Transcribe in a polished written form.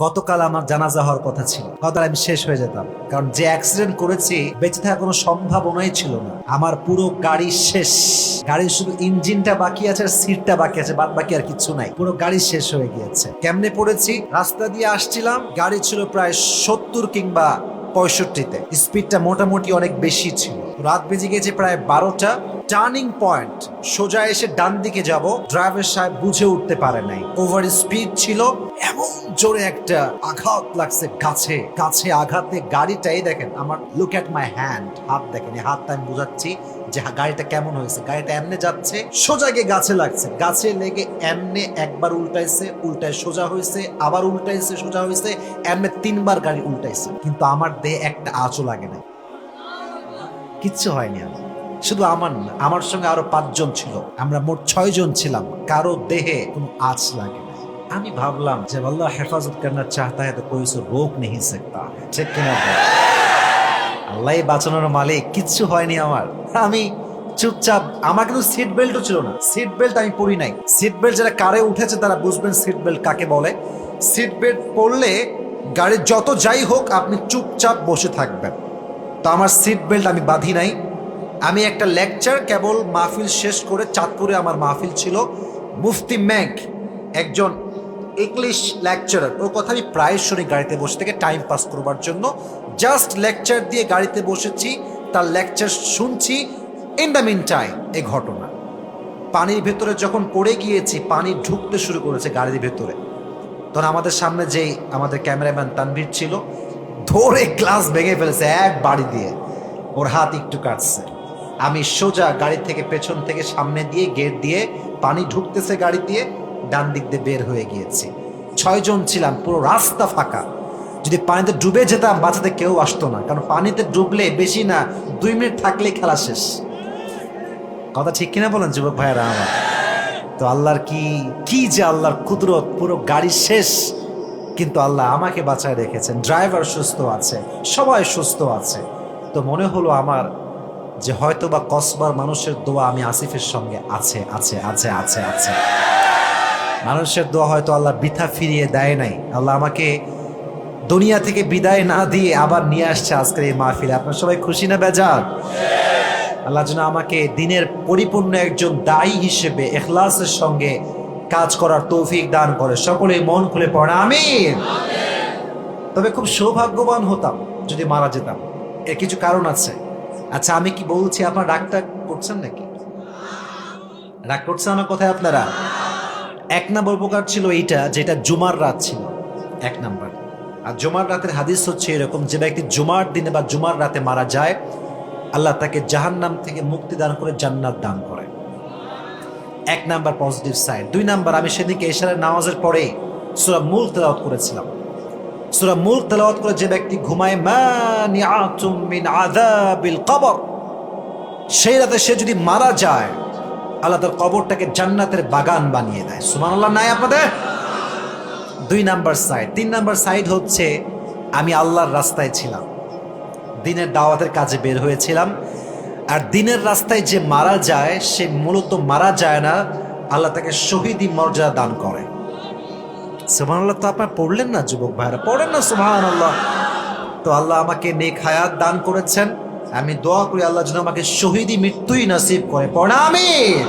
গতকাল আমার জানাজা হওয়ার কথা ছিল, গতকাল আমি শেষ হয়ে যেতাম, কারণ যে অ্যাক্সিডেন্ট করেছি বেঁচে থাকার কোনো সম্ভাবনাই ছিল না। আমার পুরো গাড়ি শেষ, গাড়ির শুধু ইঞ্জিনটা বাকি আছে আর সিটটা বাকি আছে, বাদ বাকি আর কিছু নাই, পুরো গাড়ি শেষ হয়ে গিয়েছে। কেমনে পড়েছি? রাস্তা দিয়ে আসছিলাম, গাড়ি ছিল প্রায় 70 কিংবা 65-তে, স্পিডটা মোটামুটি অনেক বেশি ছিল। রাত বেজে গেছে প্রায় 12টা। টার্নিং পয়েন্ট, সোজা এসে ডান দিকে যাব, ড্রাইভার সাহেব বুঝে উঠতে পারে নাই, ওভার স্পিড ছিল। এমন জোরে একটা আঘাত লাগছে গাছে, গাছে আঘাতে গাড়িটাই দেখেন আমার, লুক এট মাই হ্যান্ড, হাত দেখেন, এই হাতটা আমি বুঝাচ্ছি যে গাড়িটা কেমন হয়েছে। গাড়িটা এমনে যাচ্ছে, সোজা গিয়ে গাছে লাগছে, গাছে লেগে এমনে একবার উল্টাইছে, উল্টায় সোজা হয়েছে, আবার উল্টাইছে, সোজা হয়েছে, এমনে 3বার গাড়ি উল্টাইছে, কিন্তু আমার দেহে একটা আঁচও লাগে না, কিচ্ছু হয়নি। আমার শুধু আমার না, আমার সঙ্গে আরো 5 জন ছিল, আমরা মোট 6 জন ছিলাম, কারো দেহে কোনো আঁচ লাগে না। আমি ভাবলাম যে আল্লাহ হেফাজত করনা চাহতা है तो कोई उसे रोक नहीं सकता, ঠিক কিনা? আল্লাহই বাঁচানোর মালিক। কিচ্ছু হয়নি আমার, আমি চুপচাপ। আমার কিন্তু সিট বেল্টও ছিল না, সিট বেল্ট আমি পরি নাই। সিট বেল্ট যারা কারে উঠেছে তারা বুঝবেন সিট বেল্ট কাকে বলে। সিট বেল্ট পরলে গাড়ির যত যাই হোক আপনি চুপচাপ বসে থাকবেন, তো আমার সিট বেল্ট আমি বাঁধি নাই। আমি একটা লেকচার কেবল মাহফিল শেষ করে, চাঁদপুরে আমার মাহফিল ছিল, মুফতি ম্যাক একজন ইংলিশ লেকচারার, ওর কথা আমি প্রায় শুনি গাড়িতে বসে থেকে টাইম পাস করবার জন্য। জাস্ট লেকচার দিয়ে গাড়িতে বসেছি, তার লেকচার শুনছি। ইন দ্য মিন টাইম এই ঘটনা, পানির ভেতরে যখন পড়ে গিয়েছি, পানি ঢুকতে শুরু করেছে গাড়ির ভেতরে। তখন আমাদের সামনে যেই আমাদের ক্যামেরাম্যান তানভীর ছিল, ধরে গ্লাস ভেঙে ফেলেছে এক বাড়ি দিয়ে, ওর হাত একটু কাটছে। আমি সোজা গাড়ি থেকে পেছন থেকে সামনে দিয়ে গেট দিয়ে, পানি ঢুকতেছে গাড়ি দিয়ে, ডান দিক দিয়ে বের হয়ে গিয়েছি। 6 জন ছিলাম, পুরো রাস্তা ফাঁকা। যদি পানিতে ডুবে যেতাম বাঁচাতে কেউ আসতো না, কারণ পানিতে ডুবলে বেশি না 2 মিনিট থাকলেই খেলা শেষ। কথা ঠিক কিনা বলেন যুবক ভাইয়েরা আমার? তো আল্লাহর কি যে আল্লাহর কুদরত, পুরো গাড়ি শেষ, কিন্তু আল্লাহ আমাকে বাঁচায় রেখেছেন। ড্রাইভার সুস্থ আছে, সবাই সুস্থ আছে। তো মনে হলো আমার যে হয়তো বা কসবার মানুষের দোয়া আমি আসিফের সঙ্গে আছে আছে আছে আছে আছে। মানুষের দোয়া হয়তো আল্লাহ বৃথা ফিরিয়ে দেয় নাই। আল্লাহ আমাকে দুনিয়া থেকে বিদায় না দিয়ে আবার নিয়ে আসছে আজকের এই মাহফিলে। আপনার সবাই খুশি না বেজার? আল্লাহ যেন আমাকে দিনের পরিপূর্ণ একজন দায়ী হিসেবে ইখলাসের সঙ্গে কাজ করার তৌফিক দান করে। সকলেই মন খুলে পড়ে আমিন। তবে খুব সৌভাগ্যবান হতাম যদি মারা যেতাম, এর কিছু কারণ আছে। আচ্ছা, আমি কি বলছি আপনার রাগটা করছেন নাকি? রাগ করছেন আমার কথায় আপনারা? 1 নম্বর উপকার ছিল এইটা, যেটা জুমার রাত ছিল 1 নম্বর। আর জুমার রাতের হাদিস হচ্ছে এরকম, যে ব্যক্তি জুমার দিনে বা জুমার রাতে মারা যায়, আল্লাহ তাকে জাহান্নাম থেকে মুক্তি দান করে জান্নাত দান করে। 1 নাম্বার পজিটিভ সাইড। 2 নাম্বার, আমি সেদিকে এশারের নামাজের পরে সূরা মুলক তেলাওয়াত করেছিলাম। সূরা মুলক তেলাওয়াত করে যে ব্যক্তি ঘুমায়, মানিআতুম মিন আযাবিল কবর, সেই রাতে সে যদি মারা যায়, আল্লাহ তার কবরটাকে জান্নাতের বাগান বানিয়ে দেয়। সুবহানাল্লাহ নাই আপনাদের? 2 নাম্বার সাইড। 3 নাম্বার সাইড হচ্ছে, আমি আল্লাহর রাস্তায় ছিলাম, দিনের দাওয়াতের কাজে বের হয়েছিলাম। আর দিনের রাস্তায় যে মারা যায়, সে মূলত মারা যায় না, আল্লাহ তাকে শহীদি মর্যাদা দান করে। সুবহানাল্লাহ। তো আপনারা পড়লেন না যুবক ভাইরা? পড়েন না সুবহানাল্লাহ। তো আল্লাহ আমাকে নেক হায়াত দান করেছেন, আমি দোয়া করি আল্লাহ যেন আমাকে শহীদি মৃত্যুই নসিব করে। পড়া আমিন।